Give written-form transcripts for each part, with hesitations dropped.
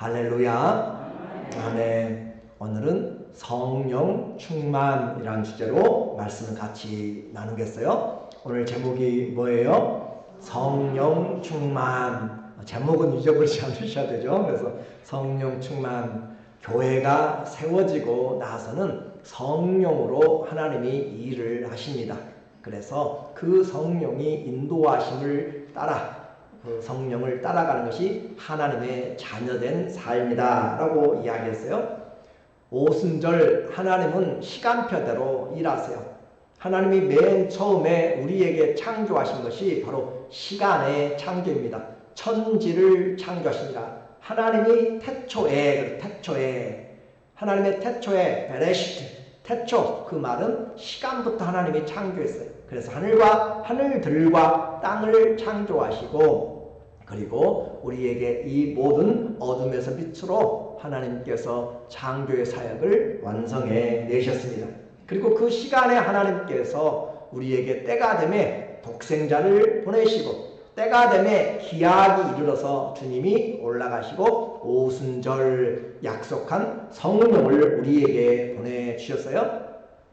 할렐루야. 아멘. 오늘은 성령 충만이라는 주제로 말씀을 같이 나누겠어요. 오늘 제목이 뭐예요? 성령 충만. 제목은 잊어버리지 않으셔야 되죠. 그래서 성령 충만. 교회가 세워지고 나서는 성령으로 하나님이 일을 하십니다. 그래서 그 성령이 인도하심을 따라 그 성령을 따라가는 것이 하나님의 자녀된 삶이다 라고 이야기했어요. 오순절 하나님은 시간표대로 일하세요. 하나님이 맨 처음에 우리에게 창조하신 것이 바로 시간의 창조입니다. 천지를 창조하십니다. 하나님이 태초에 하나님의 태초에 베레시트, 태초, 그 말은 시간부터 하나님이 창조했어요. 그래서 하늘들과 땅을 창조하시고, 그리고 우리에게 이 모든 어둠에서 빛으로 하나님께서 창조의 사역을 완성해 내셨습니다. 그리고 그 시간에 하나님께서 우리에게 때가 되매 독생자를 보내시고, 때가 되매 기약이 이르러서 주님이 올라가시고 오순절 약속한 성령을 우리에게 보내주셨어요.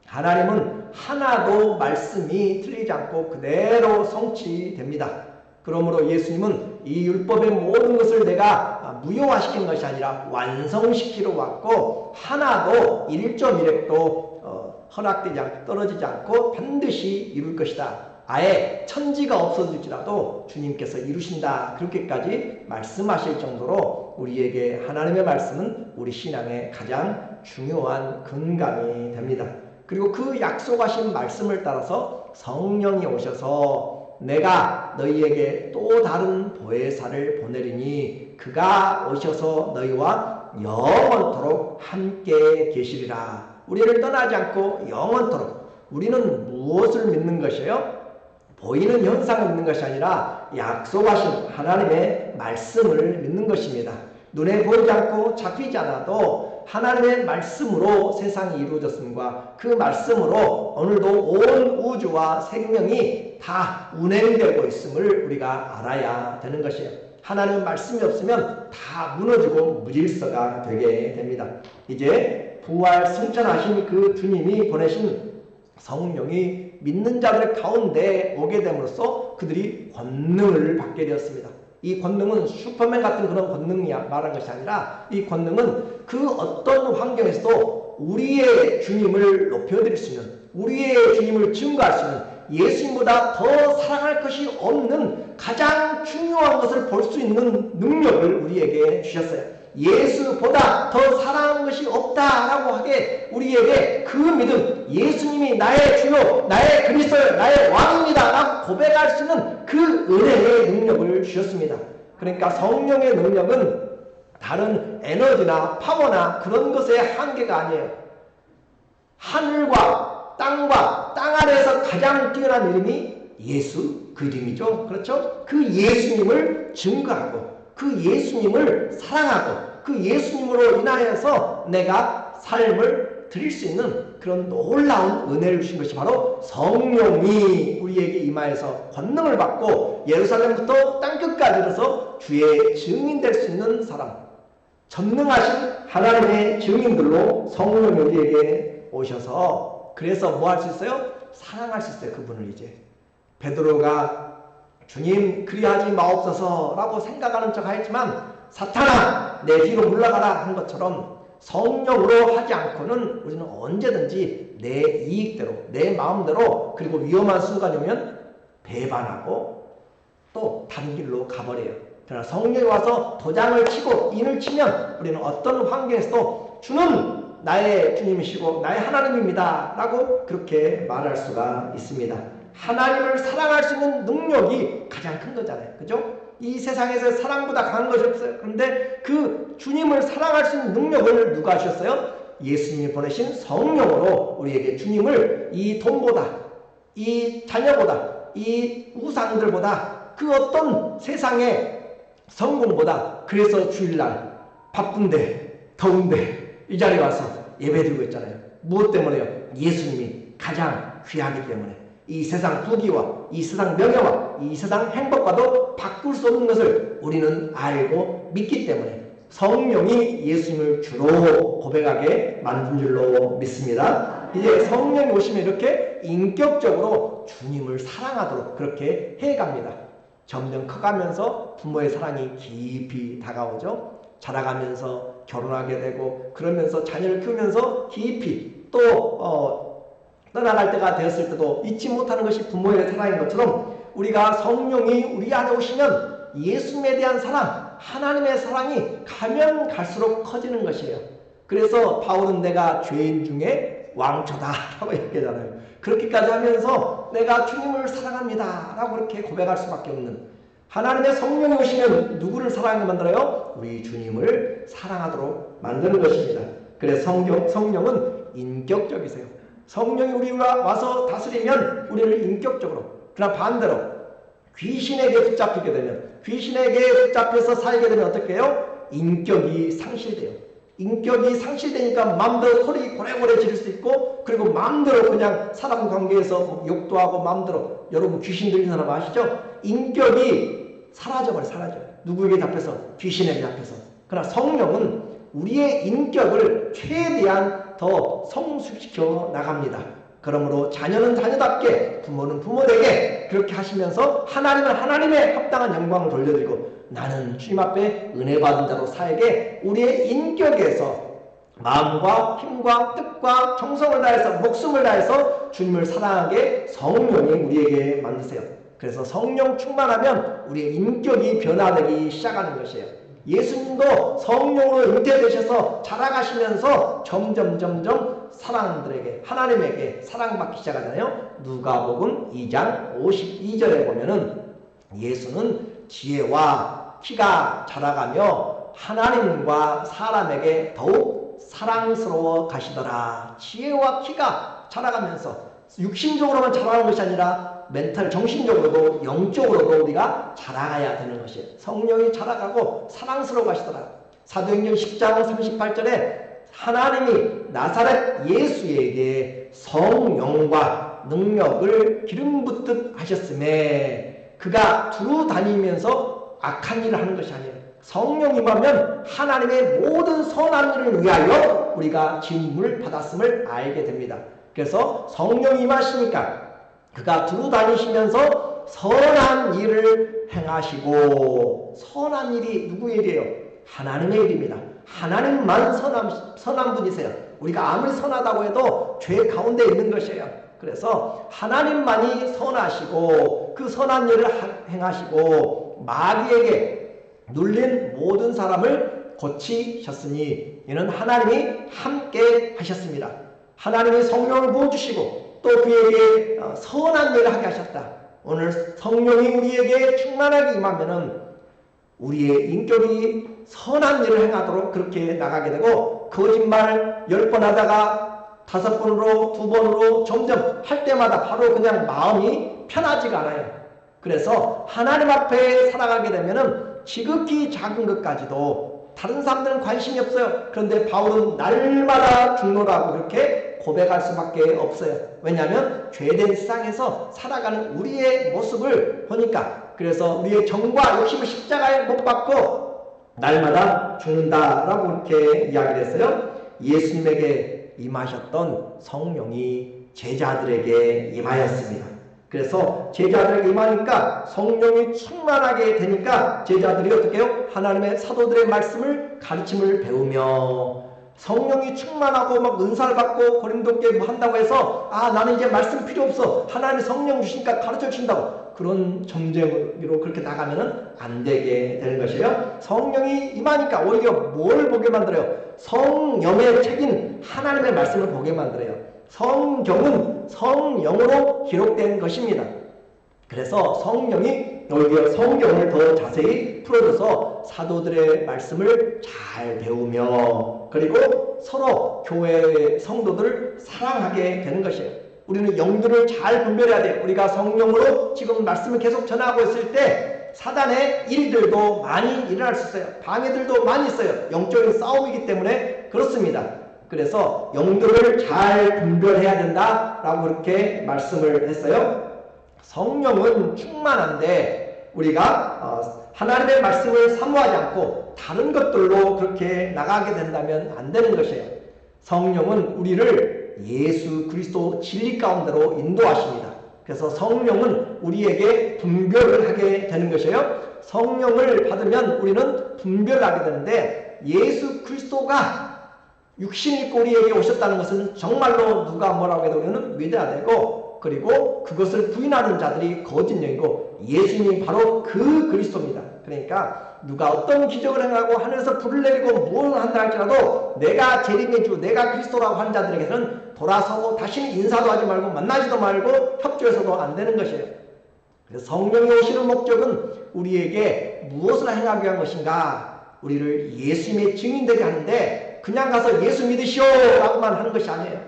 하나님은 하나도 말씀이 틀리지 않고 그대로 성취됩니다. 그러므로 예수님은 이 율법의 모든 것을 내가 무효화시킨 것이 아니라 완성시키러 왔고, 하나도 1.1획도 허락되지 않고 떨어지지 않고 반드시 이룰 것이다. 아예 천지가 없어질지라도 주님께서 이루신다. 그렇게까지 말씀하실 정도로 우리에게 하나님의 말씀은 우리 신앙의 가장 중요한 근간이 됩니다. 그리고 그 약속하신 말씀을 따라서 성령이 오셔서 내가 너희에게 또 다른 보혜사를 보내리니 그가 오셔서 너희와 영원토록 함께 계시리라. 우리를 떠나지 않고 영원토록. 우리는 무엇을 믿는 것이에요? 보이는 현상을 믿는 것이 아니라 약속하신 하나님의 말씀을 믿는 것입니다. 눈에 보이지 않고 잡히지 않아도 하나님의 말씀으로 세상이 이루어졌음과 그 말씀으로 오늘도 온 우주와 생명이 다 운행되고 있음을 우리가 알아야 되는 것이에요. 하나님의 말씀이 없으면 다 무너지고 무질서가 되게 됩니다. 이제 부활 승천하신 그 주님이 보내신 성령이 믿는 자들 가운데 오게 됨으로써 그들이 권능을 받게 되었습니다. 이 권능은 슈퍼맨 같은 그런 권능이 말한 것이 아니라 이 권능은 그 어떤 환경에서도 우리의 주님을 높여드릴 수 있는, 우리의 주님을 증거할 수 있는, 예수님보다 더 사랑할 것이 없는 가장 중요한 것을 볼 수 있는 능력을 우리에게 주셨어요. 예수보다 더 사랑하는 것이 없다라고 하게 우리에게 그 믿음, 예수님이 나의 주요, 나의 그리스도, 나의 왕입니다 라고 고백할 수 있는 그 은혜의 능력을 주셨습니다. 그러니까 성령의 능력은 다른 에너지나 파워나 그런 것의 한계가 아니에요. 하늘과 땅과 땅 아래에서 가장 뛰어난 이름이 예수, 그 이름이죠. 그렇죠? 그 예수님을 증거하고 그 예수님을 사랑하고 그 예수님으로 인하여서 내가 삶을 드릴 수 있는 그런 놀라운 은혜를 주신 것이 바로 성령이 우리에게 임하여서 권능을 받고 예루살렘부터 땅끝까지 이르러서 주의 증인 될 수 있는 사람, 전능하신 하나님의 증인들로 성령이 우리에게 오셔서 그래서 뭐 할 수 있어요? 사랑할 수 있어요. 그분을 이제 베드로가 주님 그리하지 마옵소서 라고 생각하는 척 하였지만 사탄아 내 뒤로 물러가라 한 것처럼 성령으로 하지 않고는 우리는 언제든지 내 이익대로 내 마음대로 그리고 위험한 순간이 오면 배반하고 또 다른 길로 가버려요. 그러나 성령이 와서 도장을 치고 인을 치면 우리는 어떤 환경에서도 주는 나의 주님이시고 나의 하나님입니다 라고 그렇게 말할 수가 있습니다. 하나님을 사랑할 수 있는 능력이 가장 큰 거잖아요. 그죠? 이 세상에서 사랑보다 강한 것이 없어요. 그런데 그 주님을 사랑할 수 있는 능력을 누가 주셨어요? 예수님이 보내신 성령으로 우리에게 주님을 이 돈보다, 이 자녀보다, 이 우상들보다, 그 어떤 세상의 성공보다, 그래서 주일날 바쁜데 더운데 이 자리에 와서 예배드리고 있잖아요. 무엇 때문에요? 예수님이 가장 귀하기 때문에. 이 세상 부귀와 이 세상 명예와 이 세상 행복과도 바꿀 수 없는 것을 우리는 알고 믿기 때문에 성령이 예수님을 주로 고백하게 만든 줄로 믿습니다. 이제 성령이 오시면 이렇게 인격적으로 주님을 사랑하도록 그렇게 해갑니다. 점점 커가면서 부모의 사랑이 깊이 다가오죠. 자라가면서 결혼하게 되고 그러면서 자녀를 키우면서 깊이 또 떠나갈 때가 되었을 때도 잊지 못하는 것이 부모의 사랑인 것처럼 우리가 성령이 우리 안에 오시면 예수님에 대한 사랑, 하나님의 사랑이 가면 갈수록 커지는 것이에요. 그래서 바울은 내가 죄인 중에 왕초다 라고 얘기하잖아요. 그렇게까지 하면서 내가 주님을 사랑합니다 라고 그렇게 고백할 수밖에 없는, 하나님의 성령이 오시면 누구를 사랑하게 만들어요? 우리 주님을 사랑하도록 만드는 것입니다. 그래서 성령은 인격적이세요. 성령이 우리가 와서 다스리면 우리를 인격적으로, 그러나 반대로 귀신에게 붙잡히게 되면, 귀신에게 붙잡혀서 살게 되면 어떻게 해요? 인격이 상실돼요. 인격이 상실되니까 마음대로 소리 고래고래 지를 수 있고, 그리고 마음대로 그냥 사람 관계에서 욕도 하고 마음대로, 여러분 귀신 들린 사람 아시죠? 인격이 사라져요. 누구에게 잡혀서? 귀신에게 잡혀서. 그러나 성령은 우리의 인격을 최대한 더 성숙시켜 나갑니다. 그러므로 자녀는 자녀답게, 부모는 부모되게 그렇게 하시면서 하나님은 하나님의 합당한 영광을 돌려드리고, 나는 주님 앞에 은혜 받은 자로 살게 우리의 인격에서 마음과 힘과 뜻과 정성을 다해서, 목숨을 다해서 주님을 사랑하게 성령이 우리에게 만드세요. 그래서 성령 충만하면 우리의 인격이 변화되기 시작하는 것이에요. 예수님도 성령으로 잉태되셔서 자라가시면서 점점 사람들에게, 하나님에게 사랑받기 시작하잖아요. 누가복음 2장 52절에 보면은 예수는 지혜와 키가 자라가며 하나님과 사람에게 더욱 사랑스러워 가시더라. 지혜와 키가 자라가면서 육신적으로만 자라는 것이 아니라 멘탈, 정신적으로도 영적으로도 우리가 자라가야 되는 것이에요. 성령이 자라가고 사랑스러워 가시더라. 사도행전 10장 38절에 하나님이 나사렛 예수에게 성령과 능력을 기름 붓듯 하셨음에 그가 두루 다니면서 악한 일을 하는 것이 아니에요. 성령 임하면 하나님의 모든 선한 일을 위하여 우리가 지음을 받았음을 알게 됩니다. 그래서 성령 임하시니까 그가 두루 다니시면서 선한 일을 행하시고, 선한 일이 누구의 일이에요? 하나님의 일입니다. 하나님만 선한 분이세요. 우리가 아무리 선하다고 해도 죄 가운데 있는 것이에요. 그래서 하나님만이 선하시고 그 선한 일을 행하시고 마귀에게 눌린 모든 사람을 고치셨으니 이는 하나님이 함께 하셨습니다. 하나님이 성령을 부어주시고 또 그에게 선한 일을 하게 하셨다. 오늘 성령이 우리에게 충만하게 임하면은 우리의 인격이 선한 일을 행하도록 그렇게 나가게 되고, 거짓말 10번 하다가 5번으로 2번으로 점점 할 때마다 바로 그냥 마음이 편하지가 않아요. 그래서 하나님 앞에 살아가게 되면은 지극히 작은 것까지도 다른 사람들은 관심이 없어요. 그런데 바울은 날마다 죽노라고 그렇게 고백할 수밖에 없어요. 왜냐하면 죄된 세상에서 살아가는 우리의 모습을 보니까. 그래서 우리의 정과 욕심을 십자가에 못 박고 날마다 죽는다라고 이렇게 이야기를 했어요. 예수님에게 임하셨던 성령이 제자들에게 임하였습니다. 그래서 제자들에게 임하니까 성령이 충만하게 되니까 제자들이 어떻게 해요? 하나님의 사도들의 말씀을 가르침을 배우며, 성령이 충만하고 막 은사를 받고 고린도께 뭐 한다고 해서 나는 이제 말씀 필요 없어, 하나님의 성령 주시니까 가르쳐 주신다고, 그런 점쟁이로 그렇게 나가면은 안 되게 되는 것이에요. 성령이 임하니까 오히려 뭘 보게 만들어요? 성령의 책인 하나님의 말씀을 보게 만들어요. 성경은 성령으로 기록된 것입니다. 그래서 성령이 오히려 성경을 더 자세히 풀어줘서 사도들의 말씀을 잘 배우며, 그리고 서로 교회의 성도들을 사랑하게 되는 것이에요. 우리는 영들을 잘 분별해야 돼요. 우리가 성령으로 지금 말씀을 계속 전하고 있을 때 사단의 일들도 많이 일어날 수 있어요. 방해들도 많이 있어요. 영적인 싸움이기 때문에 그렇습니다. 그래서 영들을 잘 분별해야 된다라고 그렇게 말씀을 했어요. 성령은 충만한데 우리가 하나님의 말씀을 사모하지 않고 다른 것들로 그렇게 나가게 된다면 안 되는 것이에요. 성령은 우리를 예수 그리스도 진리 가운데로 인도하십니다. 그래서 성령은 우리에게 분별을 하게 되는 것이에요. 성령을 받으면 우리는 분별을 하게 되는데, 예수 그리스도가 육신 입고 우리에게 오셨다는 것은 정말로 누가 뭐라고 해도 우리는 믿어야 되고, 그리고 그것을 부인하는 자들이 거짓령이고, 예수님이 바로 그 그리스도입니다. 그러니까 누가 어떤 기적을 행하고 하늘에서 불을 내리고 무엇을 한다 할지라도 내가 재림의 주, 내가 그리스도라고 하는 자들에게는 돌아서고 다시는 인사도 하지 말고 만나지도 말고 협조해서도 안 되는 것이에요. 그래서 성령이 오시는 목적은 우리에게 무엇을 행하기 위한 것인가? 우리를 예수님의 증인되게 하는데, 그냥 가서 예수 믿으시오 라고만 하는 것이 아니에요.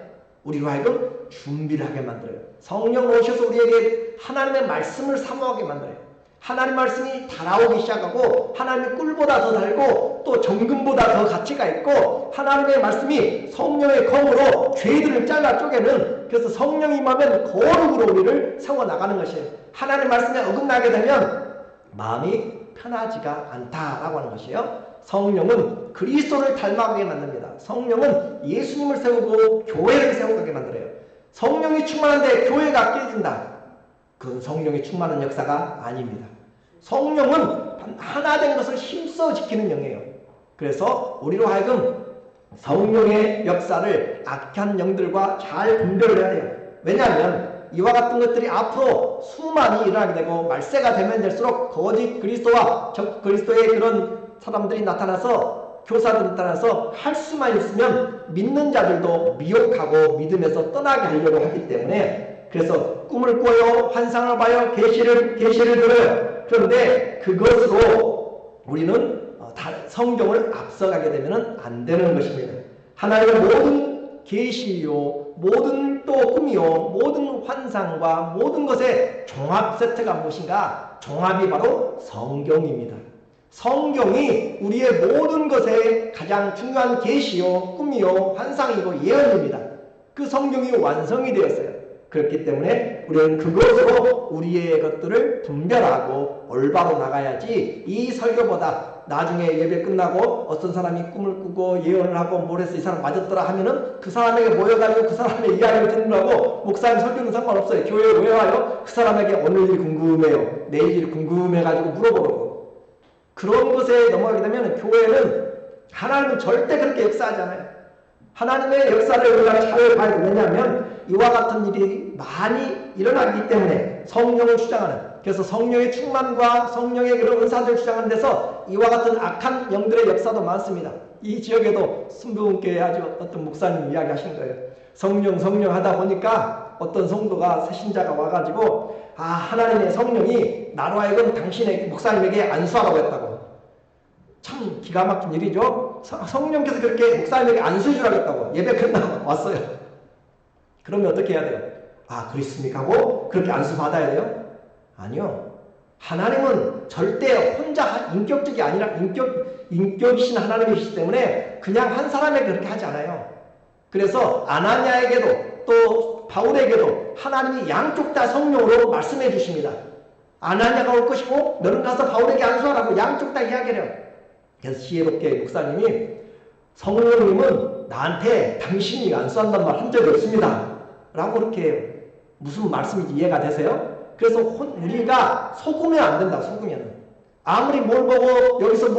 우리로 하여금 준비를 하게 만들어요. 성령 오셔서 우리에게 하나님의 말씀을 사모하게 만들어요. 하나님 말씀이 달아오기 시작하고, 하나님의 꿀보다 더 달고 또 정금보다 더 가치가 있고, 하나님의 말씀이 성령의 검으로 죄들을 잘라 쪼개는, 그래서 성령이 임하면 거룩으로 우리를 세워나가는 것이에요. 하나님의 말씀에 어긋나게 되면 마음이 편하지가 않다라고 하는 것이에요. 성령은 그리스도를 닮아가게 만듭니다. 성령은 예수님을 세우고 교회를 세워가게 만들어요. 성령이 충만한데 교회가 깨진다, 그건 성령이 충만한 역사가 아닙니다. 성령은 하나 된 것을 힘써 지키는 영이에요. 그래서 우리로 하여금 성령의 역사를 악한 영들과 잘 분별을 해야 돼요. 왜냐하면 이와 같은 것들이 앞으로 수많이 일어나게 되고, 말세가 되면 될수록 거짓 그리스도와 적 그리스도의 그런 사람들이 나타나서, 교사들이 나타나서 할 수만 있으면 믿는 자들도 미혹하고 믿음에서 떠나게 하려고 하기 때문에, 그래서 꿈을 꿔요, 환상을 봐요, 계시를 들어요. 그런데 그것으로 우리는 성경을 앞서가게 되면 안 되는 것입니다. 하나님의 모든 계시요, 모든 또 꿈이요, 모든 환상과 모든 것의 종합 세트가 무엇인가? 종합이 바로 성경입니다. 성경이 우리의 모든 것의 가장 중요한 계시요, 꿈이요, 환상이고 예언입니다. 그 성경이 완성이 되었어요. 그렇기 때문에 우리는 그것으로 우리의 것들을 분별하고 올바로 나가야지, 이 설교보다 나중에 예배 끝나고 어떤 사람이 꿈을 꾸고 예언을 하고 뭘 해서 이 사람 맞았더라 하면은 그 사람에게 모여가지고 그 사람의 이야기를 듣느라고 목사님 설교는 상관없어요. 교회에 왜 와요? 그 사람에게 오늘 일이 궁금해요, 내일 일이 궁금해가지고 물어보고, 그런 것에 넘어가게 되면 교회는, 하나님은 절대 그렇게 역사하지 않아요. 하나님의 역사를 우리가 잘 봐야 돼요. 왜냐하면 이와 같은 일이 많이 일어나기 때문에, 성령을 주장하는, 그래서 성령의 충만과 성령의 그런 은사들을 주장하는 데서 이와 같은 악한 영들의 역사도 많습니다. 이 지역에도 순부분께 아주 어떤 목사님 이야기 하신 거예요. 성령 하다 보니까 어떤 성도가, 새신자가 와가지고, 하나님의 성령이 나로 하여금 당신의 목사님에게 안수하라고 했다고. 참 기가 막힌 일이죠. 성령께서 그렇게 목사님에게 안수해주라고 했다고. 예배 끝나고 왔어요. 그러면 어떻게 해야 돼요? 그렇습니까 하고 그렇게 안수 받아야 돼요? 아니요. 하나님은 절대 혼자 인격적이 아니라 인격이신 하나님이시기 때문에 그냥 한 사람에게 그렇게 하지 않아요. 그래서 아나니아에게도 또 바울에게도 하나님이 양쪽 다 성령으로 말씀해 주십니다. 아나니아가 올 것이고 너는 가서 바울에게 안수하라고 양쪽 다 이야기를 해요. 그래서 지혜롭게 목사님이, 성령님은 나한테 당신이 안수한단 말 한 적이 없습니다 라고 그렇게 해요. 무슨 말씀인지 이해가 되세요? 그래서 우리가 속으면 안 된다. 속으면 아무리 뭘 보고 여기서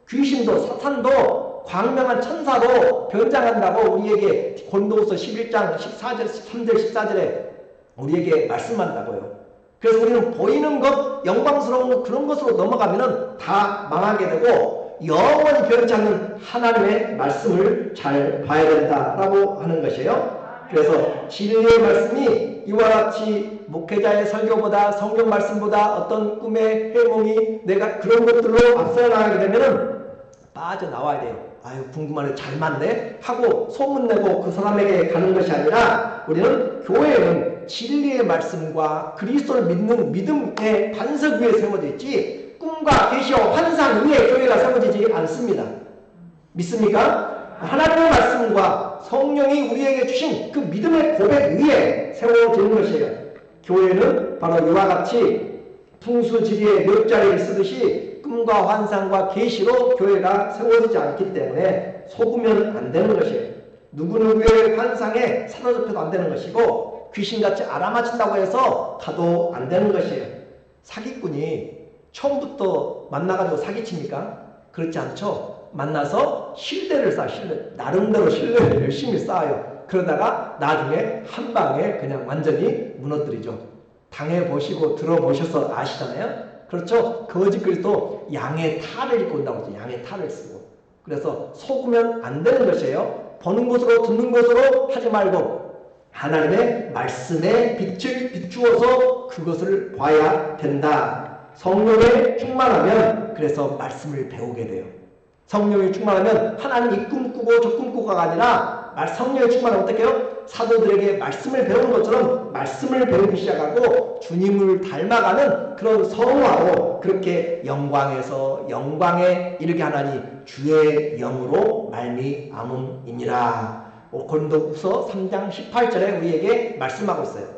귀신도 사탄도 광명한 천사로 변장한다고 우리에게 고린도후서 11장 14절 13절 14절에 우리에게 말씀한다고요. 그래서 우리는 보이는 것, 영광스러운 것, 그런 것으로 넘어가면은 다 망하게 되고, 영원히 변치 않는 하나님의 말씀을 잘 봐야 된다라고 하는 것이에요. 그래서 진리의 말씀이 이와 같이 목회자의 설교보다, 성경 말씀보다 어떤 꿈의 해몽이 내가 그런 것들로 앞서 나가게 되면은 빠져나와야 돼요. 궁금하네, 잘 맞네 하고 소문내고 그 사람에게 가는 것이 아니라, 우리는 교회는 진리의 말씀과 그리스도를 믿는 믿음의 반석 위에 세워져 있지, 꿈과 계시와 환상 위에 교회가 세워지지 않습니다. 믿습니까? 하나님의 말씀과 성령이 우리에게 주신 그 믿음의 고백 위에 세워지는 것이에요. 교회는 바로 이와 같이 풍수지리의 몇 자리를 쓰듯이 꿈과 환상과 계시로 교회가 세워지지 않기 때문에 속으면 안 되는 것이에요. 누구누구의 환상에 사로잡혀도 안 되는 것이고 귀신같이 알아맞힌다고 해서 가도 안 되는 것이에요. 사기꾼이 처음부터 만나가지고 사기칩니까? 그렇지 않죠. 만나서 신뢰를 쌓아, 신뢰. 나름대로 신뢰를 열심히 쌓아요. 그러다가 나중에 한 방에 그냥 완전히 무너뜨리죠. 당해보시고 들어보셔서 아시잖아요. 그렇죠? 거짓 그리스도 양의 탈을 입고 온다고 하죠. 양의 탈을 쓰고. 그래서 속으면 안 되는 것이에요. 보는 것으로 듣는 것으로 하지 말고 하나님의 말씀에 빛을 비추어서 그것을 봐야 된다. 성령에 충만하면 그래서 말씀을 배우게 돼요. 성령이 충만하면 하나님 이 꿈꾸고 저 꿈꾸고가 아니라 성령이 충만하면 어떻게 해요? 사도들에게 말씀을 배우는 것처럼 말씀을 배우기 시작하고 주님을 닮아가는 그런 성화로 그렇게 영광에서 영광에 이르게 하나니 주의 영으로 말미암음이니라. 고린도후서 3장 18절에 우리에게 말씀하고 있어요.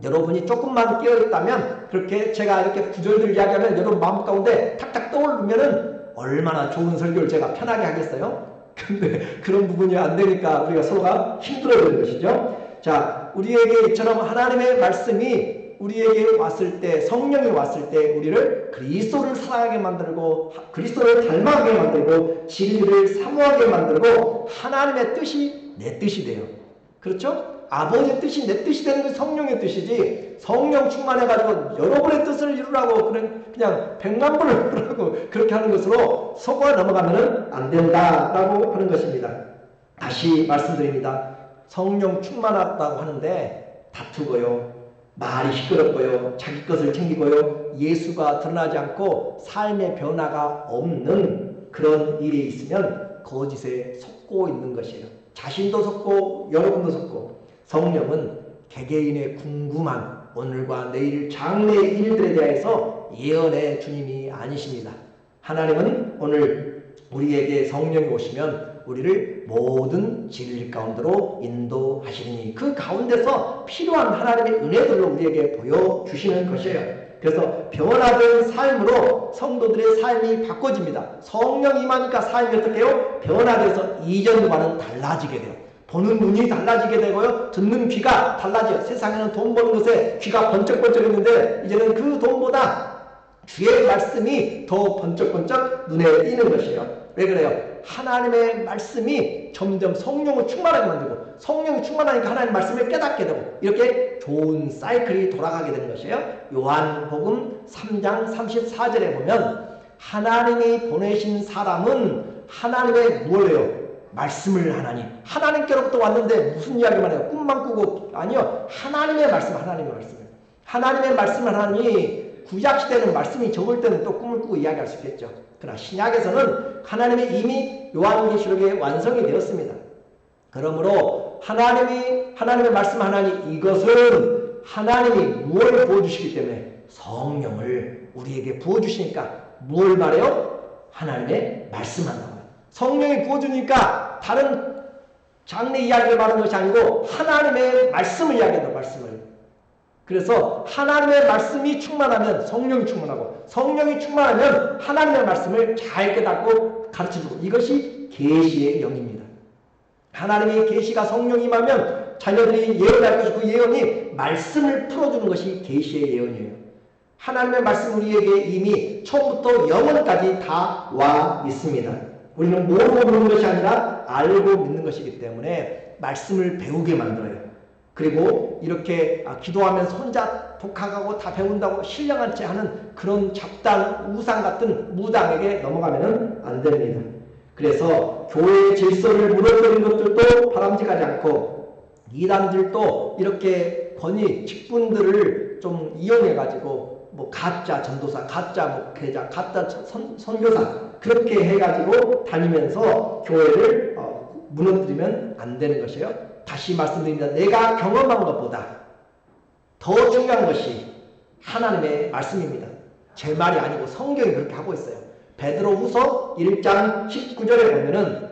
여러분이 조금만 깨어있다면 그렇게 제가 이렇게 구절들 이야기하면 여러분 마음 가운데 탁탁 떠오르면은 얼마나 좋은 설교를 제가 편하게 하겠어요? 근데 그런 부분이 안 되니까 우리가 서로가 힘들어지는 것이죠. 자, 우리에게 이처럼 하나님의 말씀이 우리에게 왔을 때, 성령이 왔을 때 우리를 그리스도를 사랑하게 만들고 그리스도를 닮아가게 만들고 진리를 사모하게 만들고 하나님의 뜻이 내 뜻이 돼요. 그렇죠? 아버지의 뜻이 내 뜻이 되는 건 성령의 뜻이지, 성령 충만해가지고 여러분의 뜻을 이루라고 그냥 100만 분을 이루라고 그렇게 하는 것으로 속아 넘어가면 안 된다라고 하는 것입니다. 다시 말씀드립니다. 성령 충만하다고 하는데 다투고요, 말이 시끄럽고요, 자기 것을 챙기고요, 예수가 드러나지 않고 삶의 변화가 없는 그런 일이 있으면 거짓에 속고 있는 것이에요. 자신도 속고 여러분도 속고. 성령은 개개인의 궁금한 오늘과 내일 장래의 일들에 대해서 예언의 주님이 아니십니다. 하나님은 오늘 우리에게 성령이 오시면 우리를 모든 진리 가운데로 인도하시니 그 가운데서 필요한 하나님의 은혜들로 우리에게 보여주시는 것이에요. 그래서 변화된 삶으로 성도들의 삶이 바꿔집니다. 성령 임하니까 삶이 어떻게 해요? 변화돼서 이전과는 달라지게 돼요. 보는 눈이 달라지게 되고요, 듣는 귀가 달라져요. 세상에는 돈 버는 것에 귀가 번쩍번쩍 했는데 이제는 그 돈보다 주의 말씀이 더 번쩍번쩍 눈에 띄는 것이에요. 왜 그래요? 하나님의 말씀이 점점 성령을 충만하게 만들고 성령이 충만하니까 하나님의 말씀을 깨닫게 되고 이렇게 좋은 사이클이 돌아가게 되는 것이에요. 요한복음 3장 34절에 보면 하나님이 보내신 사람은 하나님의 뭐예요? 말씀을 하나니, 하나님께로부터 왔는데 무슨 이야기만 해요? 꿈만 꾸고, 아니요, 하나님의 말씀, 하나님의 말씀, 하나님의 말씀을 하니 구약시대는 말씀이 적을 때는 또 꿈을 꾸고 이야기할 수 있겠죠. 그러나 신약에서는 하나님의 이미 요한계시록에 완성이 되었습니다. 그러므로 하나님의 말씀 하나니 이것은 하나님이 무엇을 부어주시기 때문에 성령을 우리에게 부어주시니까 뭘 말해요? 하나님의 말씀한다고. 성령이 부어주니까 다른 장래 이야기를 말하는 것이 아니고 하나님의 말씀을 이야기한다. 말씀을. 그래서 하나님의 말씀이 충만하면 성령이 충만하고 성령이 충만하면 하나님의 말씀을 잘 깨닫고 가르쳐주고 이것이 계시의 영입니다. 하나님의 계시가 성령이 임하면 자녀들이 예언할 것이고 그 예언이 말씀을 풀어주는 것이 계시의 예언이에요. 하나님의 말씀 우리에게 이미 처음부터 영원까지 다 와 있습니다. 우리는 모르고 믿는 것이 아니라 알고 믿는 것이기 때문에 말씀을 배우게 만들어요. 그리고 이렇게 기도하면서 혼자 독학하고 다 배운다고 신령한 채 하는 그런 잡단 우상 같은 무당에게 넘어가면 안 됩니다. 그래서 교회의 질서를 무너뜨리는 것들도 바람직하지 않고 이단들도 이렇게 권위 직분들을 좀 이용해가지고 뭐 가짜 전도사, 가짜 목회자, 가짜 선교사 그렇게 해가지고 다니면서 교회를 무너뜨리면 안 되는 것이에요. 다시 말씀드립니다. 내가 경험한 것보다 더 중요한 것이 하나님의 말씀입니다. 제 말이 아니고 성경이 그렇게 하고 있어요. 베드로후서 1장 19절에 보면은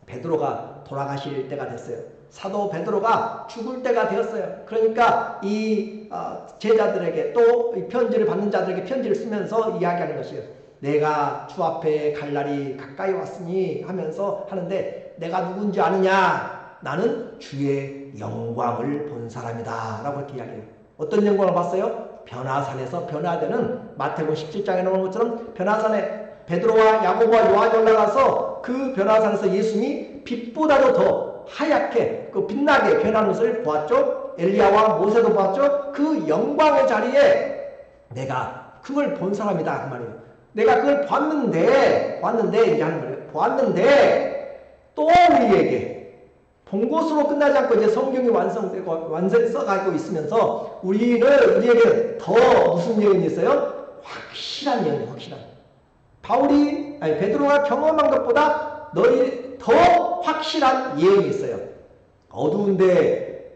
베드로가 돌아가실 때가 됐어요. 사도 베드로가 죽을 때가 되었어요. 그러니까 이 제자들에게 또 이 편지를 받는 자들에게 편지를 쓰면서 이야기하는 것이에요. 내가 주 앞에 갈 날이 가까이 왔으니 하면서 하는데 내가 누군지 아느냐? 나는 주의 영광을 본 사람이다 라고 이렇게 이야기해요. 어떤 영광을 봤어요? 변화산에서 변화되는 마태복음 17장에 나오는 것처럼 변화산에 베드로와 야고보와 요한이 올라가서 그 변화산에서 예수님이 빛보다도 더 하얗게 그 빛나게 변하는 것을 보았죠. 엘리야와 모세도 보았죠. 그 영광의 자리에 내가 그걸 본 사람이다 그 말이에요. 내가 그걸 봤는데 이제 하는 말이에요. 보았는데 또 우리에게 본 것으로 끝나지 않고 이제 성경이 완성되고 완전히 써가고 있으면서 우리에게 더 무슨 예언이 있어요? 확실한 예언이 확실한. 베드로가 경험한 것보다 너희 더 확실한 예언이 있어요. 어두운 데를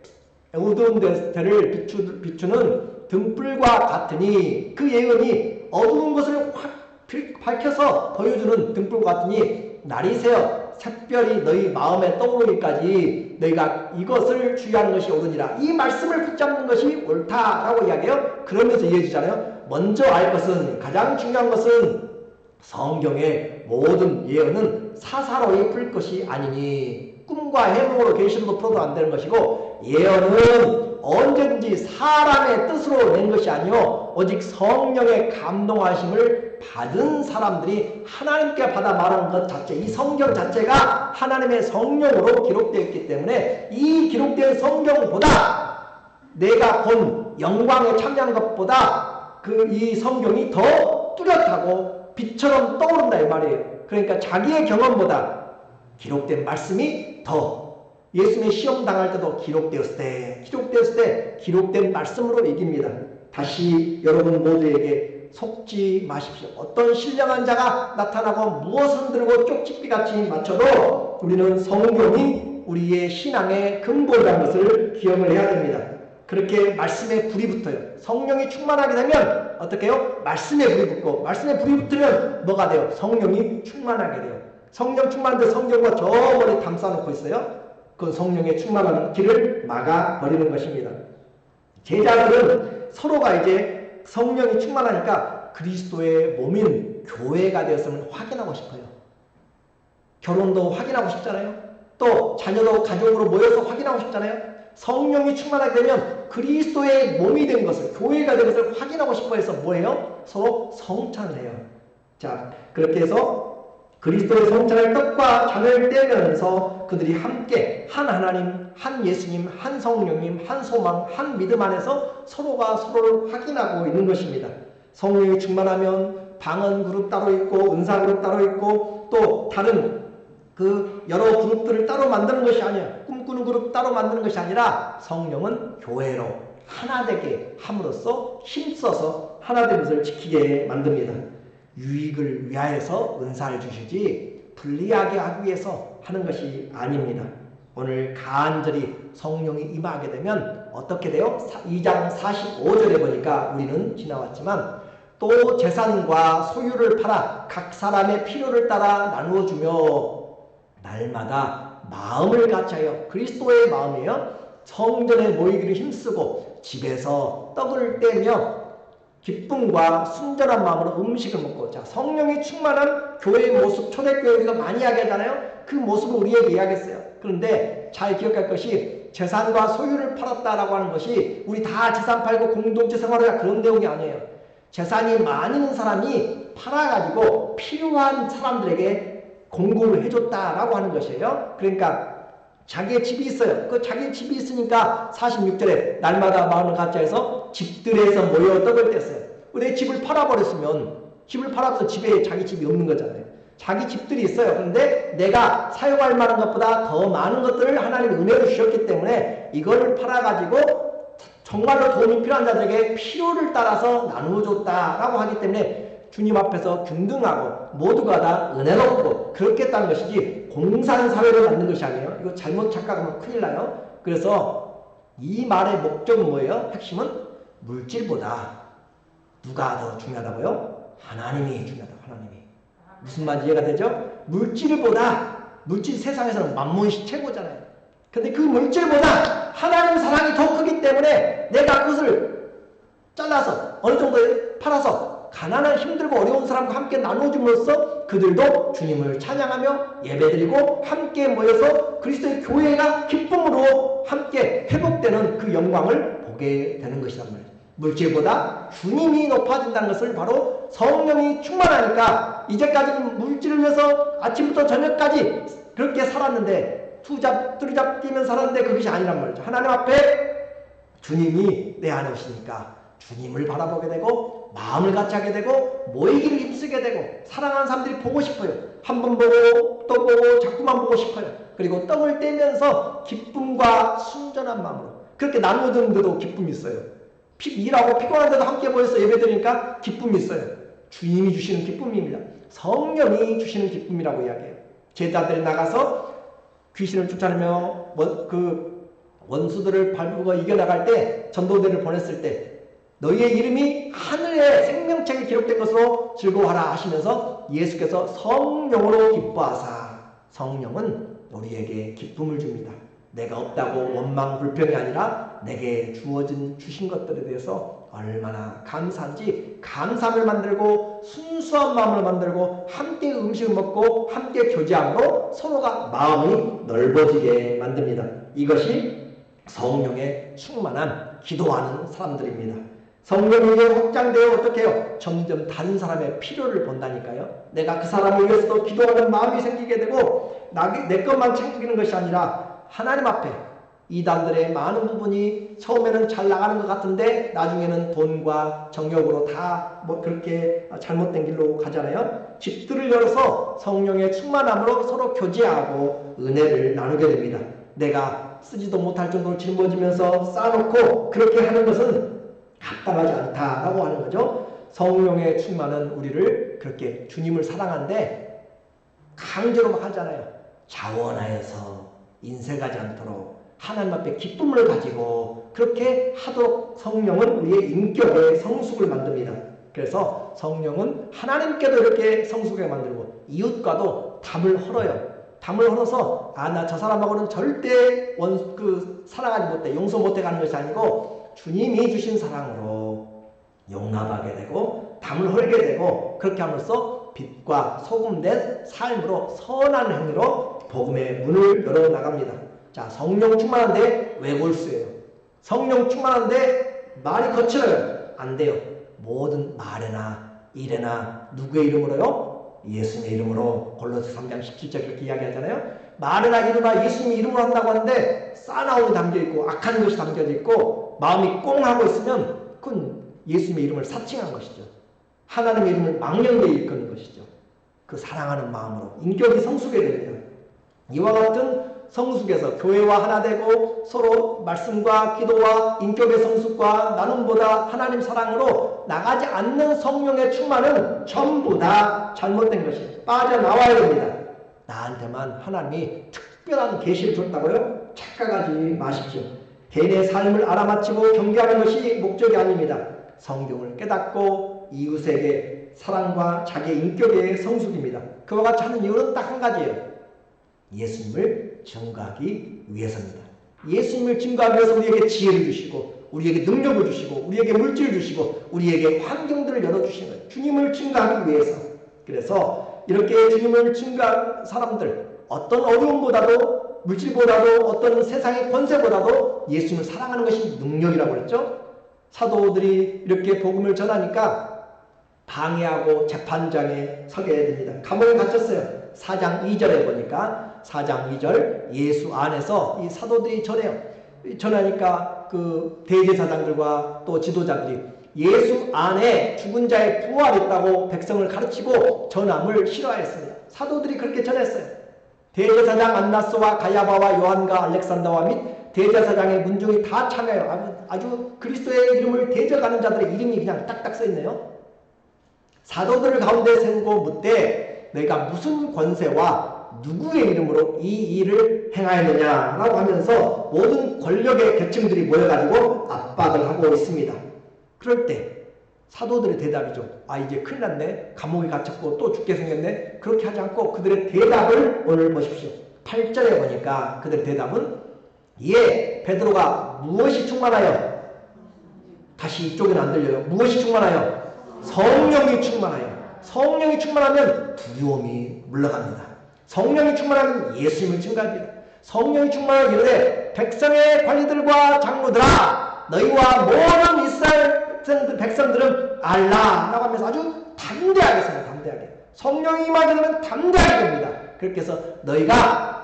비추는 등불과 같으니 그 예언이 어두운 것을 확 밝혀서 보여주는 등불 같으니 날이 새어 샛별이 너희 마음에 떠오르기까지 너희가 이것을 주의하는 것이 옳으니라. 이 말씀을 붙잡는 것이 옳다라고 이야기해요. 그러면서 이어지잖아요. 먼저 알 것은 가장 중요한 것은 성경의 모든 예언은 사사로이 풀 것이 아니니 꿈과 해몽으로 계시로도 풀어도 안 되는 것이고 예언은 언제든지 사람의 뜻으로 낸 것이 아니요 오직 성령의 감동하심을 받은 사람들이 하나님께 받아 말하는 것 자체, 이 성경 자체가 하나님의 성령으로 기록되어 있기 때문에 이 기록된 성경보다 내가 본 영광에 참여하는 것보다 이 성경이 더 뚜렷하고 빛처럼 떠오른다 이 말이에요. 그러니까 자기의 경험보다 기록된 말씀이 더 예수님의 시험 당할 때도 기록되었을 때 기록된 말씀으로 이깁니다. 다시 여러분 모두에게 속지 마십시오. 어떤 신령한 자가 나타나고 무엇을 들고 쪽집기같이 맞춰도 우리는 성경이 우리의 신앙의 근본이라는 것을 기억을 해야 됩니다. 그렇게 말씀에 불이 붙어요. 성령이 충만하게 되면 어떻게 해요? 말씀에 불이 붙고 말씀에 불이 붙으면 뭐가 돼요? 성령이 충만하게 돼요. 성령 충만한데 성경과 저 멀리 담싸놓고 있어요. 그건 성령의 충만한 길을 막아버리는 것입니다. 제자들은 서로가 이제 성령이 충만하니까 그리스도의 몸인 교회가 되었음을 확인하고 싶어요. 결혼도 확인하고 싶잖아요. 또 자녀도 가족으로 모여서 확인하고 싶잖아요. 성령이 충만하게 되면 그리스도의 몸이 된 것을, 교회가 된 것을 확인하고 싶어 해서 뭐예요? 서로 성찬을 해요. 자, 그렇게 해서 그리스도의 성찬을 떡과 잔을 떼면서 그들이 함께 한 하나님, 한 예수님, 한 성령님, 한 소망, 한 믿음 안에서 서로가 서로를 확인하고 있는 것입니다. 성령이 충만하면 방언 그룹 따로 있고 은사 그룹 따로 있고 또 다른 그 여러 그룹들을 따로 만드는 것이 아니에요. 꿈꾸는 그룹 따로 만드는 것이 아니라 성령은 교회로 하나 되게 함으로써 힘써서 하나 된 것을 지키게 만듭니다. 유익을 위하여서 은사를 주시지 불리하게 하기 위해서 하는 것이 아닙니다. 오늘 간절히 성령이 임하게 되면 어떻게 돼요? 2장 45절에 보니까 우리는 지나왔지만 또 재산과 소유를 팔아 각 사람의 필요를 따라 나누어 주며 날마다 마음을 같이하여 그리스도의 마음이에요. 성전에 모이기를 힘쓰고 집에서 떡을 떼며 기쁨과 순전한 마음으로 음식을 먹고, 자, 성령이 충만한 교회의 모습, 초대교회 우리가 많이 이야기하잖아요. 그 모습을 우리에게 이야기했어요. 그런데 잘 기억할 것이 재산과 소유를 팔았다라고 하는 것이 우리 다 재산 팔고 공동체 생활하자 그런 내용이 아니에요. 재산이 많은 사람이 팔아가지고 필요한 사람들에게 공급을 해줬다라고 하는 것이에요. 그러니까 자기의 집이 있어요. 그 자기 집이 있으니까 46절에 날마다 마음을 같이 해서 집들에서 모여 떡을 뗐어요. 내 집을 팔아버렸으면 집을 팔아서 집에 자기 집이 없는 거잖아요. 자기 집들이 있어요. 그런데 내가 사용할 만한 것보다 더 많은 것들을 하나님이 은혜로 주셨기 때문에 이걸 팔아가지고 정말로 도움이 필요한 자들에게 필요를 따라서 나누어 줬다라고 하기 때문에 주님 앞에서 균등하고 모두가 다 은혜롭고 그렇게 했다는 것이지 공산사회를 만든 것이 아니에요. 이거 잘못 착각하면 큰일 나요. 그래서 이 말의 목적은 뭐예요? 핵심은 물질보다 누가 더 중요하다고요? 하나님이 중요하다. 하나님이. 무슨 말인지 이해가 되죠? 물질 세상에서는 만몬이 최고잖아요. 근데 그 물질보다 하나님 사랑이 더 크기 때문에 내가 그것을 잘라서 어느 정도에 팔아서 가난한 힘들고 어려운 사람과 함께 나눠줌으로써 그들도 주님을 찬양하며 예배드리고 함께 모여서 그리스도의 교회가 기쁨으로 함께 회복되는 그 영광을 보게 되는 것이란 말이에요. 물질보다 주님이 높아진다는 것을 바로 성령이 충만하니까 이제까지는 물질을 위해서 아침부터 저녁까지 그렇게 살았는데 뚜리잡 뛰면 살았는데 그것이 아니란 말이죠. 하나님 앞에 주님이 내 안에 오시니까 주님을 바라보게 되고 마음을 같이 하게 되고 모이기를 힘쓰게 되고 사랑하는 사람들이 보고 싶어요. 한 번 보고 또 보고 자꾸만 보고 싶어요. 그리고 떡을 떼면서 기쁨과 순전한 마음으로 그렇게 나누는데도 기쁨이 있어요. 일하고 피곤한데도 함께 모여서 예배드리니까 기쁨이 있어요. 주님이 주시는 기쁨입니다. 성령이 주시는 기쁨이라고 이야기해요. 제자들이 나가서 귀신을 쫓아내며 그 원수들을 밟고 이겨나갈 때 전도대를 보냈을 때 너희의 이름이 하늘의 생명책에 기록된 것으로 즐거워하라 하시면서 예수께서 성령으로 기뻐하사 성령은 우리에게 기쁨을 줍니다. 내가 없다고 원망 불평이 아니라 내게 주신 것들에 대해서 얼마나 감사한지 감사함을 만들고 순수한 마음을 만들고 함께 음식을 먹고 함께 교제함으로 서로가 마음이 넓어지게 만듭니다. 이것이 성령의 충만한 기도하는 사람들입니다. 성령이 이제 확장되어 어떻게 해요? 점점 다른 사람의 필요를 본다니까요. 내가 그 사람을 위해서도 기도하는 마음이 생기게 되고 내 것만 챙기는 것이 아니라 하나님 앞에 이단들의 많은 부분이 처음에는 잘 나가는 것 같은데 나중에는 돈과 정욕으로 다 뭐 그렇게 잘못된 길로 가잖아요. 집들을 열어서 성령의 충만함으로 서로 교제하고 은혜를 나누게 됩니다. 내가 쓰지도 못할 정도로 짊어지면서 쌓아놓고 그렇게 하는 것은 합당하지 않다라고 하는 거죠. 성령의 충만은 우리를 그렇게 주님을 사랑하는데 강제로 막 하잖아요. 자원하여서 인색하지 않도록 하나님 앞에 기쁨을 가지고 그렇게 하도록 성령은 우리의 인격의 성숙을 만듭니다. 그래서 성령은 하나님께도 이렇게 성숙하게 만들고 이웃과도 담을 헐어요. 담을 헐어서 나 저 사람하고는 절대 사랑하지 못해 용서 못해 가는 것이 아니고 주님이 주신 사랑으로 용납하게 되고 담을 헐게 되고 그렇게 함으로써 빛과 소금된 삶으로 선한 행위로 복음의 문을 열어나갑니다. 자, 성령 충만한데 외골수예요. 성령 충만한데 말이 거칠어요. 안 돼요. 모든 말에나 일에나 누구의 이름으로요? 예수님의 이름으로 골로새 3장 17절 이렇게 이야기하잖아요. 말이나 일이나 예수님의 이름으로 한다고 하는데 싸나움이 담겨있고 악한 것이 담겨져 있고 마음이 꽁하고 있으면 그건 예수님의 이름을 사칭한 것이죠. 하나님의 이름을 망령되이 일컫는 것이죠. 그 사랑하는 마음으로 인격이 성숙해야 됩니다. 이와 같은 성숙에서 교회와 하나 되고 서로 말씀과 기도와 인격의 성숙과 나눔보다 하나님 사랑으로 나가지 않는 성령의 충만은 전부 다 잘못된 것이에요. 빠져나와야 됩니다. 나한테만 하나님이 특별한 계시를 줬다고요? 착각하지 마십시오. 개인의 삶을 알아맞히고 경계하는 것이 목적이 아닙니다. 성경을 깨닫고 이웃에게 사랑과 자기의 인격의 성숙입니다. 그와 같이 하는 이유는 딱 한 가지예요. 예수님을 증거하기 위해서입니다. 예수님을 증거하기 위해서 우리에게 지혜를 주시고 우리에게 능력을 주시고 우리에게 물질을 주시고 우리에게 환경들을 열어주시는 거예요. 주님을 증거하기 위해서. 그래서 이렇게 주님을 증거한 사람들 어떤 어려움보다도 물질보다도 어떤 세상의 권세보다도 예수님을 사랑하는 것이 능력이라고 그랬죠. 사도들이 이렇게 복음을 전하니까 방해하고 재판장에 서게 됩니다. 감옥에 갇혔어요. 4장 2절에 보니까 4장 2절 예수 안에서 이 사도들이 전하니까 그 대제사장들과 또 지도자들이 예수 안에 죽은 자의 부활이 있다고 백성을 가르치고 전함을 싫어했습니다. 사도들이 그렇게 전했어요. 대제사장 안나스와 가야바와 요한과 알렉산더와 및 대제사장의 문중이 다 참여해요. 아주 그리스도의 이름을 대적하는 자들의 이름이 그냥 딱딱 써있네요. 사도들을 가운데 세우고 묻되 내가 무슨 권세와 누구의 이름으로 이 일을 행하였느냐라고 하면서 모든 권력의 계층들이 모여가지고 압박을 하고 있습니다. 그럴 때 사도들의 대답이죠. 이제 큰일 났네. 감옥에 갇혔고 또 죽게 생겼네. 그렇게 하지 않고 그들의 대답을 오늘 보십시오. 8절에 보니까 그들의 대답은 이에 베드로가 무엇이 충만하여? 다시 이쪽에는 안 들려요. 무엇이 충만하여? 성령이 충만하여. 성령이 충만하면 두려움이 물러갑니다. 성령이 충만하면 예수님을 증거합니다. 성령이 충만하여 이르되 백성의 관리들과 장로들아 너희와 모든 이스라엘 백성들은 알라 라고 하면서 아주 담대하게 씁니다. 담대하게. 성령이 임하게 되면 담대하게 됩니다. 그렇게 해서 너희가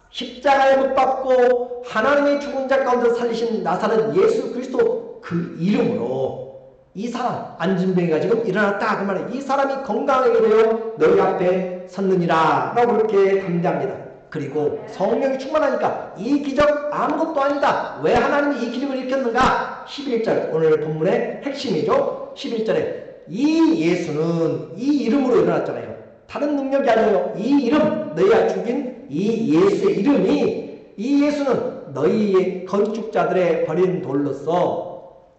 십자가에 못 박고 하나님의 죽은 자 가운데 살리신 나사렛 예수 그리스도 그 이름으로 이 사람 안진뱅이가 지금 일어났다 그 말이에요. 이 사람이 건강하게 되어 너희 앞에 섰느니라 라고 그렇게 담대합니다. 그리고 성령이 충만하니까 이 기적 아무것도 아니다. 왜 하나님이 이 기적을 일으켰는가? 11절 오늘 본문의 핵심이죠. 11절에 이 예수는 이 이름으로 일어났잖아요. 다른 능력이 아니에요. 이 이름 너희가 죽인 이 예수의 이름이 이 예수는 너희의 건축자들의 버린 돌로서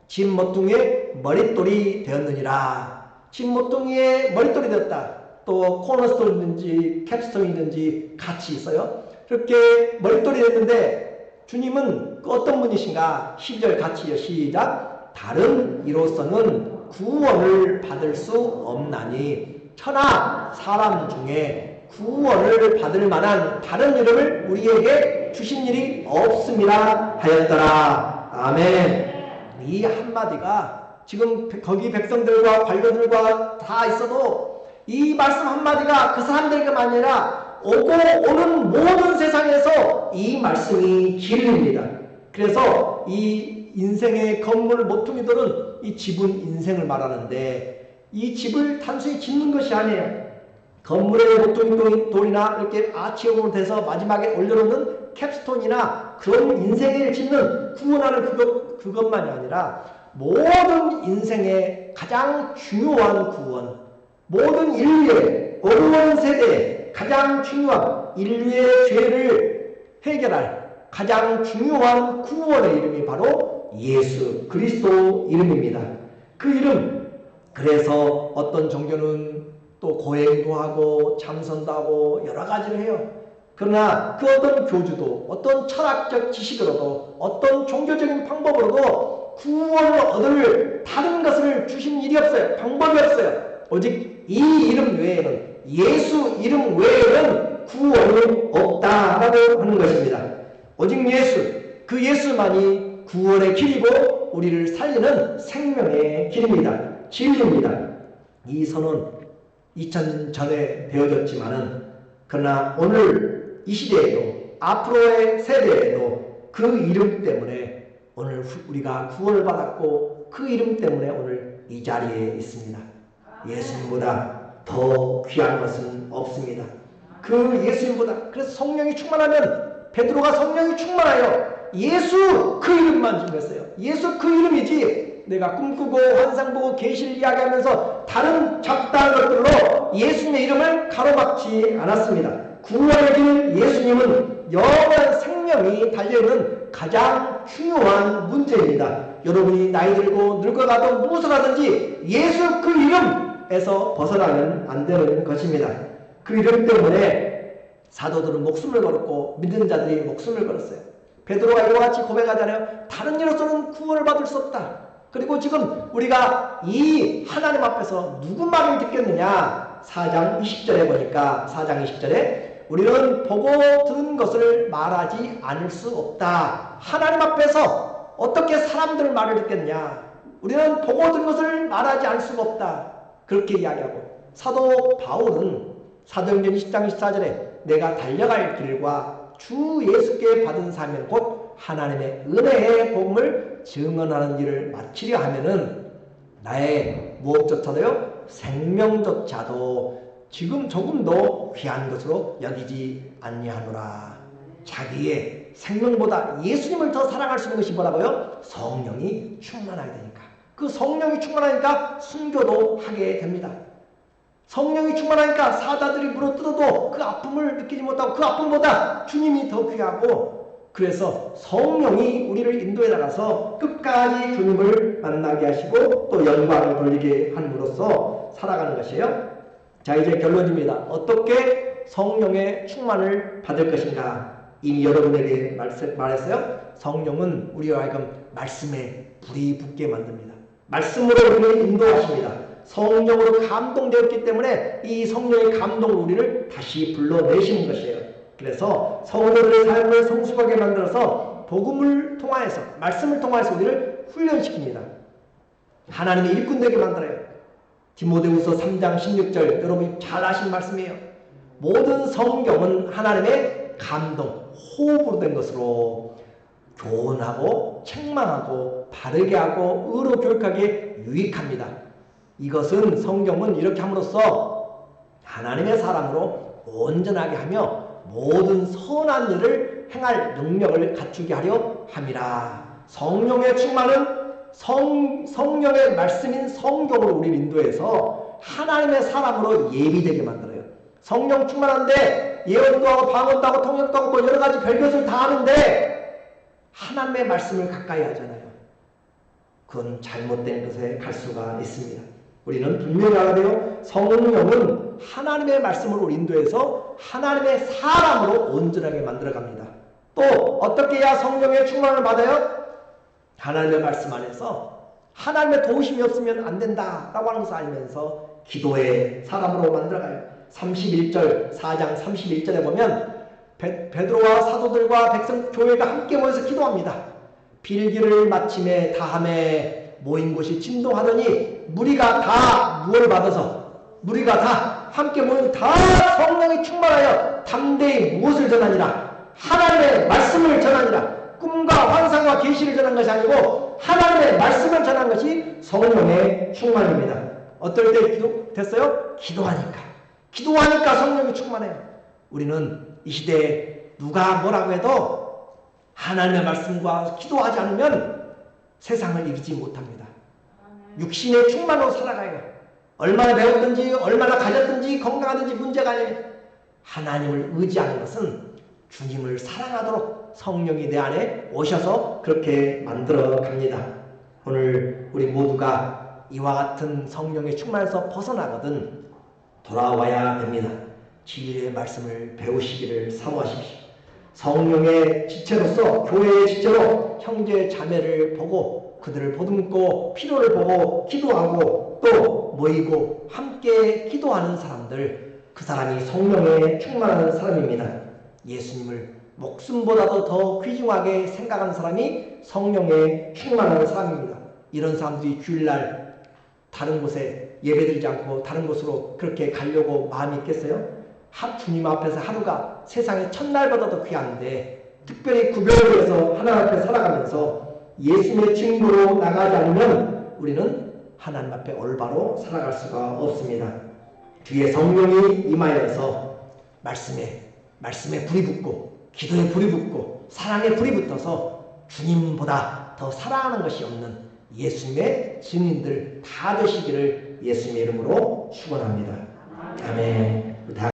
진모퉁이의 머릿돌이 되었느니라. 진모퉁이의 머릿돌이 되었다. 또 코너스톤이든지 캡스톤이든지 같이 있어요. 그렇게 머릿돌이 됐는데 주님은 어떤 분이신가? 12절 같이요. 시작. 다른 이로서는 구원을 받을 수 없나니 천하 사람 중에 구원을 받을 만한 다른 이름을 우리에게 주신 일이 없음이라 하였더라. 아멘. 이 한마디가 지금 거기 백성들과 관료들과 다 있어도 이 말씀 한마디가 그 사람들에게만 아니라 오고 오는 모든 세상에서 이 말씀이 진리입니다. 그래서 이 인생의 건물 모퉁이들은 이 집은 인생을 말하는데 이 집을 단순히 짓는 것이 아니에요. 건물의 모퉁이 돌이나 이렇게 아치형으로 돼서 마지막에 올려놓는 캡스톤이나 그런 인생을 짓는 구원하는 그것만이 아니라 모든 인생의 가장 중요한 구원, 모든 인류의 어려운 세대에 가장 중요한 인류의 죄를 해결할 가장 중요한 구원의 이름이 바로 예수 그리스도 이름입니다. 그 이름, 그래서 어떤 종교는 또 고행도 하고 참선도 하고 여러 가지를 해요. 그러나 그 어떤 교주도 어떤 철학적 지식으로도 어떤 종교적인 방법으로도 구원을 얻을 다른 것을 주신 일이 없어요. 방법이 없어요. 오직 이 이름 외에는, 예수 이름 외에는 구원이 없다라고 하는 것입니다. 오직 예수, 그 예수만이 구원의 길이고 우리를 살리는 생명의 길입니다. 진리입니다. 이 선은 2000년 전에 되어졌지만은 그러나 오늘 이 시대에도 앞으로의 세대에도 그 이름 때문에 오늘 우리가 구원을 받았고 그 이름 때문에 오늘 이 자리에 있습니다. 예수님보다 더 귀한 것은 없습니다. 그 예수님보다. 그래서 성령이 충만하면 베드로가 성령이 충만하여 예수 그 이름만 증거했어요. 예수 그 이름이지 내가 꿈꾸고 환상 보고 계시를 이야기하면서 다른 잡다한 것들로 예수님의 이름을 가로막지 않았습니다. 구원의 길 예수님은 영원한 생명이 달려있는 가장 중요한 문제입니다. 여러분이 나이 들고 늙어가도 무엇을 하든지 예수 그 이름에서 벗어나면 안 되는 것입니다. 그 이름 때문에 사도들은 목숨을 걸었고 믿는 자들이 목숨을 걸었어요. 베드로가 이와 같이 고백하잖아요. 다른 이로서는 구원을 받을 수 없다. 그리고 지금 우리가 이 하나님 앞에서 누구 말을 듣겠느냐? 4장 20절에 보니까 4장 20절에 우리는 보고 들은 것을 말하지 않을 수 없다. 하나님 앞에서 어떻게 사람들 말을 듣겠냐? 우리는 보고 들은 것을 말하지 않을 수가 없다. 그렇게 이야기하고 사도 바울은 사도행전 20장 24절에 내가 달려갈 길과 주 예수께 받은 사명 곧 하나님의 은혜의 복음을 증언하는 일을 마치려 하면은 나의 무엇조차도요 생명조차도 지금 조금도 귀한 것으로 여기지 아니하노라. 자기의 생명보다 예수님을 더 사랑할 수 있는 것이 뭐라고요? 성령이 충만하게 되니까. 그 성령이 충만하니까 순교도 하게 됩니다. 성령이 충만하니까 사자들이 물어뜯어도 그 아픔을 느끼지 못하고 그 아픔보다 주님이 더 귀하고, 그래서 성령이 우리를 인도해 나가서 끝까지 주님을 만나게 하시고 또 영광을 돌리게 함으로써 살아가는 것이에요. 자, 이제 결론입니다. 어떻게 성령의 충만을 받을 것인가? 이미 여러분에게 말했어요. 성령은 우리와 하여금 말씀에 불이 붙게 만듭니다. 말씀으로 우리를 인도하십니다. 성령으로 감동되었기 때문에 이 성령의 감동을 우리를 다시 불러내시는 것이에요. 그래서 성도들의 삶을 성숙하게 만들어서 복음을 통하여서, 말씀을 통하여서 우리를 훈련시킵니다. 하나님의 일꾼 되게 만들어요. 디모데후서 3장 16절 여러분이 잘 아신 말씀이에요. 모든 성경은 하나님의 감동, 호흡으로 된 것으로 교훈하고 책망하고 바르게 하고 의로 교육하기에 유익합니다. 이것은 성경은 이렇게 함으로써 하나님의 사람으로 온전하게 하며 모든 선한 일을 행할 능력을 갖추게 하려 함이라. 성령의 충만은 성령의 말씀인 성경으로 우리를 인도해서 하나님의 사람으로 예비되게 만들어요. 성령 충만한데 예언도 하고 방언도 하고 통역도 하고 뭐 여러 가지 별것을 다 하는데 하나님의 말씀을 가까이 하잖아요. 그건 잘못된 것에 갈 수가 있습니다. 우리는 분명히 알아야 돼요. 성령은 하나님의 말씀으로 인도해서 하나님의 사람으로 온전하게 만들어갑니다. 또 어떻게 해야 성령의 충만을 받아요? 하나님의 말씀 안에서 하나님의 도우심이 없으면 안 된다라고 하는 것을 알면서 기도의 사람으로 만들어가요. 31절 4장 31절에 보면 베드로와 사도들과 백성 교회가 함께 모여서 기도합니다. 빌기를 마침에 다함에 모인 곳이 진동하더니 무리가 다 무엇을 받아서 무리가 다 함께 모인 다 성령이 충만하여 담대히 무엇을 전하니라? 하나님의 말씀을 전하니라. 꿈과 환상과 계시를 전한 것이 아니고 하나님의 말씀을 전한 것이 성령의 충만입니다. 어떨 때 됐어요? 기도하니까 성령이 충만해요. 우리는 이 시대에 누가 뭐라고 해도 하나님의 말씀과 기도하지 않으면 세상을 이기지 못합니다. 육신의 충만으로 살아가요. 얼마나 배웠든지 얼마나 가졌든지 건강하든지 문제가 아니에요. 하나님을 의지하는 것은 주님을 사랑하도록 성령이 내 안에 오셔서 그렇게 만들어 갑니다. 오늘 우리 모두가 이와 같은 성령의 충만에서 벗어나거든 돌아와야 됩니다. 진리의 말씀을 배우시기를 사모하십시오. 성령의 지체로서 교회의 지체로 형제 자매를 보고 그들을 보듬고 필요를 보고 기도하고 또 모이고 함께 기도하는 사람들, 그 사람이 성령에 충만한 사람입니다. 예수님을 목숨보다도 더 귀중하게 생각하는 사람이 성령에 충만한 사람입니다. 이런 사람들이 주일날 다른 곳에 예배드리지 않고 다른 곳으로 그렇게 가려고 마음이 있겠어요? 주님 앞에서 하루가 세상의 첫날보다도 귀한데 특별히 구별을 해서 하나님 앞에 살아가면서 예수님의 증거로 나가지 않으면 우리는 하나님 앞에 올바로 살아갈 수가 없습니다. 뒤에 성령이 임하여서 말씀에 불이 붙고 기도에 불이 붙고 사랑에 불이 붙어서 주님보다 더 사랑하는 것이 없는 예수님의 증인들 다 되시기를 예수님의 이름으로 축원합니다. 아멘.